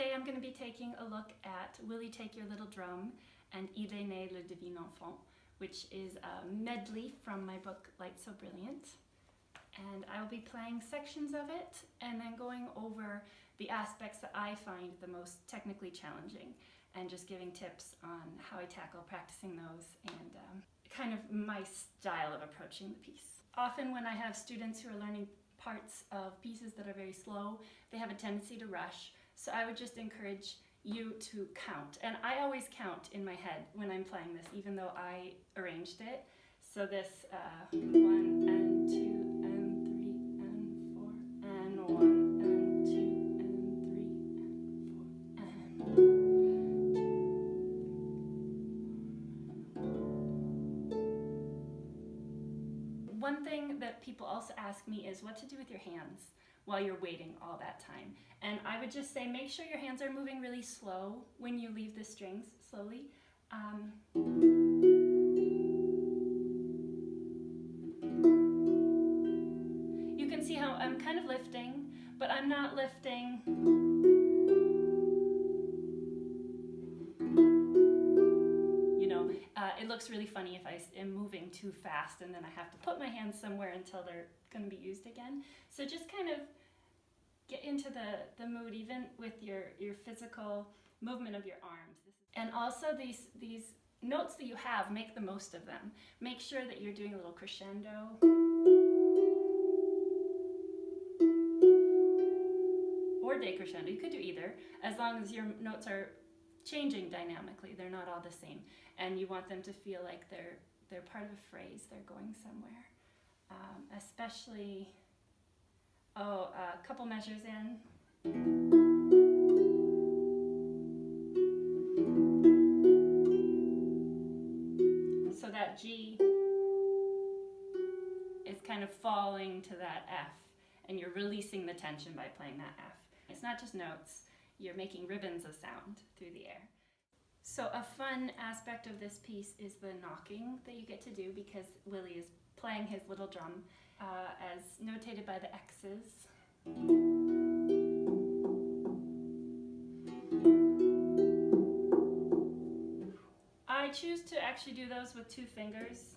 today I'm going to be taking a look at Willie, Take Your Little Drum and Est Né, le Divin Enfant, which is a medley from my book Light So Brilliant. And I will be playing sections of it and then going over the aspects that I find the most technically challenging and just giving tips on how I tackle practicing those and kind of my style of approaching the piece. Often when I have students who are learning parts of pieces that are very slow, they have a tendency to rush. So I would just encourage you to count. And I always count in my head when I'm playing this, even though I arranged it. So this 1 and 2 and 3 and 4 and 1 and 2 and 3 and 4 and 2. One thing that people also ask me is what to do with your hands while you're waiting all that time. And I would just say make sure your hands are moving really slow when you leave the strings slowly. You can see how I'm kind of lifting, but I'm not lifting it looks really funny if I am moving too fast and then I have to put my hands somewhere until they're going to be used again. So just kind of get into the mood even with your physical movement of your arms. And also these notes that you have, make the most of them. Make sure that you're doing a little crescendo. Or decrescendo, you could do either, as long as your notes are changing dynamically. They're not all the same. And you want them to feel like they're part of a phrase, they're going somewhere. Especially, a couple measures in. So that G is kind of falling to that F, and you're releasing the tension by playing that F. It's not just notes, you're making ribbons of sound through the air. So a fun aspect of this piece is the knocking that you get to do because Willie is playing his little drum as notated by the X's. I choose to actually do those with 2 fingers.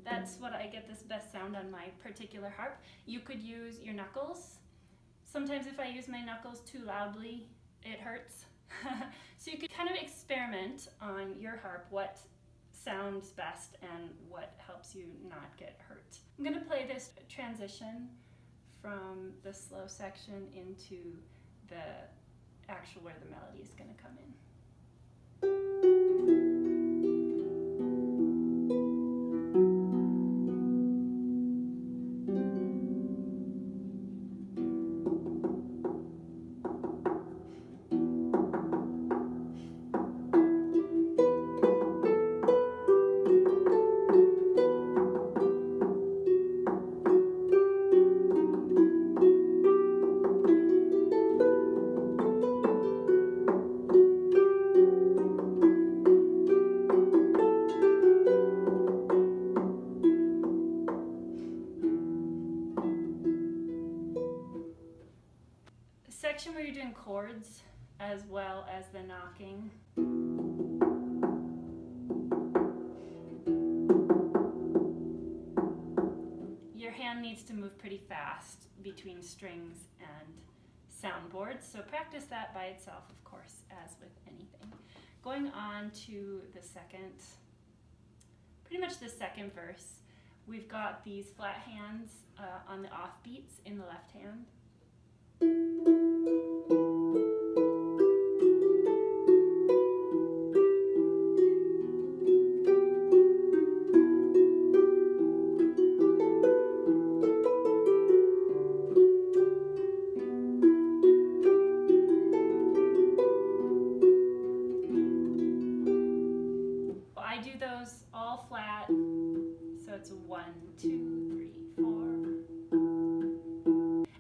That's what I get this best sound on my particular harp. You could use your knuckles. Sometimes if I use my knuckles too loudly, it hurts. So you could kind of experiment on your harp what sounds best and what helps you not get hurt. I'm going to play this transition from the slow section into the actual where the melody is going to come in. Section where you're doing chords as well as the knocking. Your hand needs to move pretty fast between strings and soundboards, so practice that by itself, of course, as with anything. Going on to pretty much the second verse, we've got these flat hands on the offbeats in the left hand. I do those all flat, so it's 1, 2, 3, 4.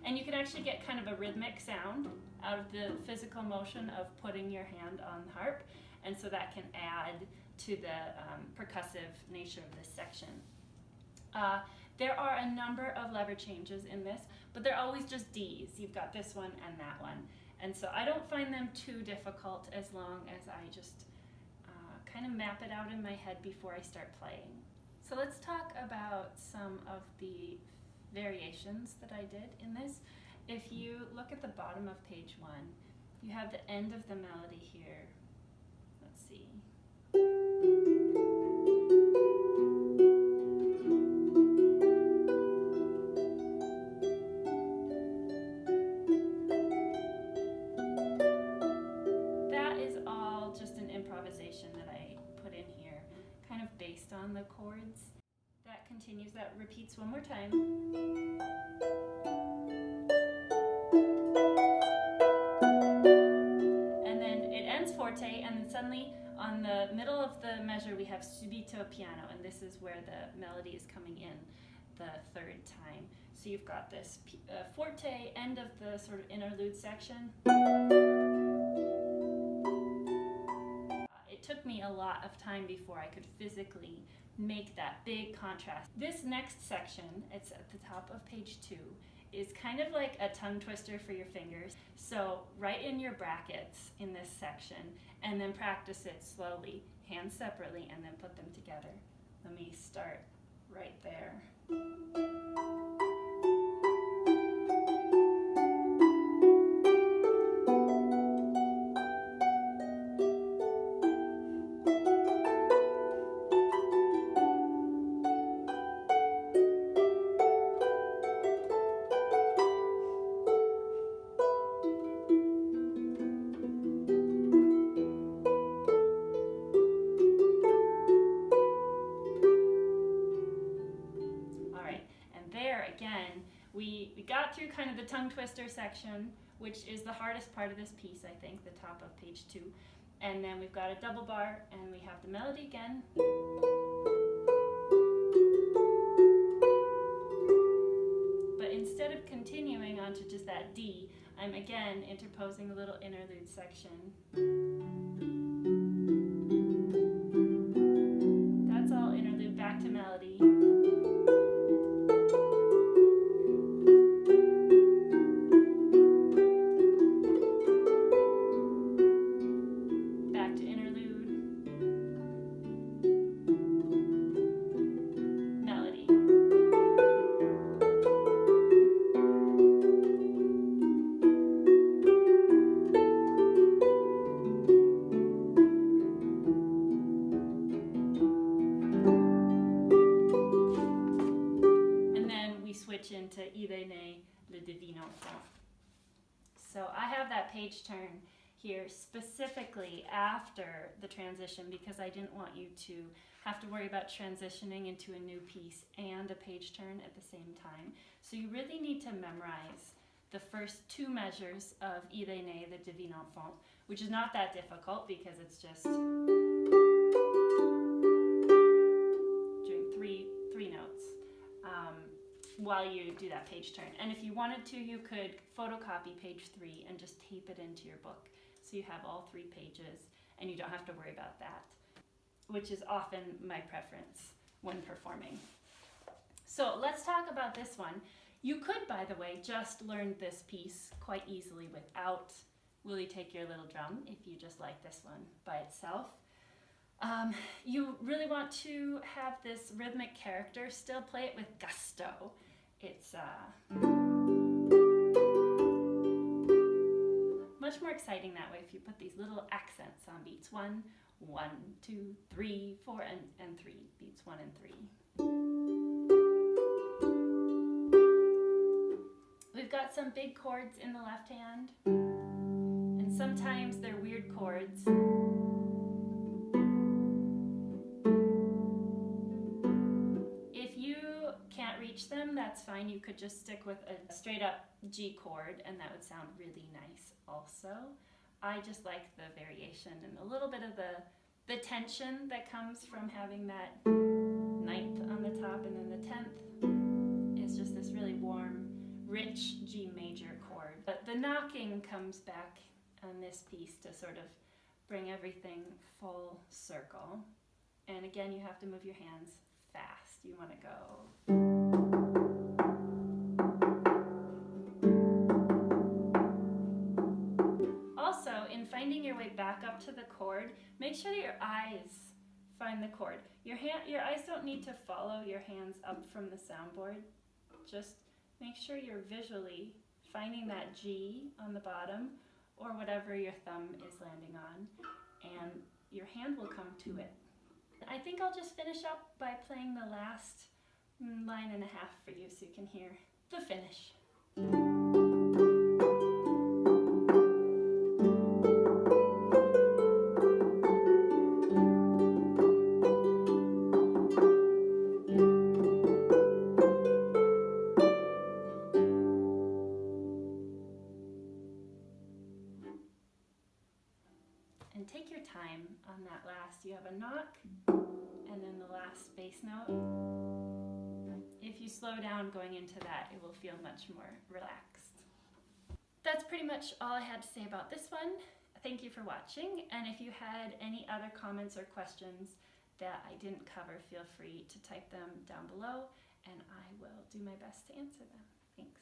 And you can actually get kind of a rhythmic sound out of the physical motion of putting your hand on the harp, and so that can add to the percussive nature of this section. There are a number of lever changes in this, but they're always just Ds. You've got this one and that one. And so I don't find them too difficult as long as I just kind of map it out in my head before I start playing. So let's talk about some of the variations that I did in this. If you look at the bottom of page 1, you have the end of the melody here. Let's see. That is all just an improvisation that I put in here, kind of based on the chords. That continues, that repeats one more time. Forte, and then suddenly on the middle of the measure we have subito piano, and this is where the melody is coming in the third time. So you've got this forte, end of the sort of interlude section. It took me a lot of time before I could physically make that big contrast. This next section, it's at the top of page 2, is kind of like a tongue twister for your fingers. So write in your brackets in this section and then practice it slowly, hands separately, and then put them together. Let me start right there. We got through kind of the tongue twister section, which is the hardest part of this piece, I think, the top of page 2. And then we've got a double bar, and we have the melody again. But instead of continuing on to just that D, I'm again interposing a little interlude section. That's all interlude, back to melody. Into Est Ne, le Divin Enfant. So I have that page turn here specifically after the transition because I didn't want you to have to worry about transitioning into a new piece and a page turn at the same time. So you really need to memorize the first 2 measures of Est Ne, le Divin Enfant, which is not that difficult because it's just doing three notes. While you do that page turn. And if you wanted to, you could photocopy page 3 and just tape it into your book so you have all 3 pages and you don't have to worry about that, which is often my preference when performing. So let's talk about this one. You could, by the way, just learn this piece quite easily without Willie Take Your Little Drum if you just like this one by itself. You really want to have this rhythmic character, still play it with gusto. It's much more exciting that way if you put these little accents on beats. 1, 1, 2, 3, 4, and 3. Beats 1 and 3. We've got some big chords in the left hand, and sometimes they're weird chords. Them, that's fine. You could just stick with a straight up G chord and that would sound really nice also. I just like the variation and a little bit of the tension that comes from having that 9th on the top and then the 10th is just this really warm, rich G major chord. But the knocking comes back on this piece to sort of bring everything full circle. And again, you have to move your hands fast. You want to go. finding your way back up to the chord, make sure that your eyes find the chord. Your eyes don't need to follow your hands up from the soundboard. Just make sure you're visually finding that G on the bottom or whatever your thumb is landing on, and your hand will come to it. I think I'll just finish up by playing the last line and a half for you so you can hear the finish. And take your time on that last. You have a knock and then the last bass note. If you slow down going into that, it will feel much more relaxed. That's pretty much all I had to say about this one. Thank you for watching, and if you had any other comments or questions that I didn't cover, feel free to type them down below and I will do my best to answer them. Thanks.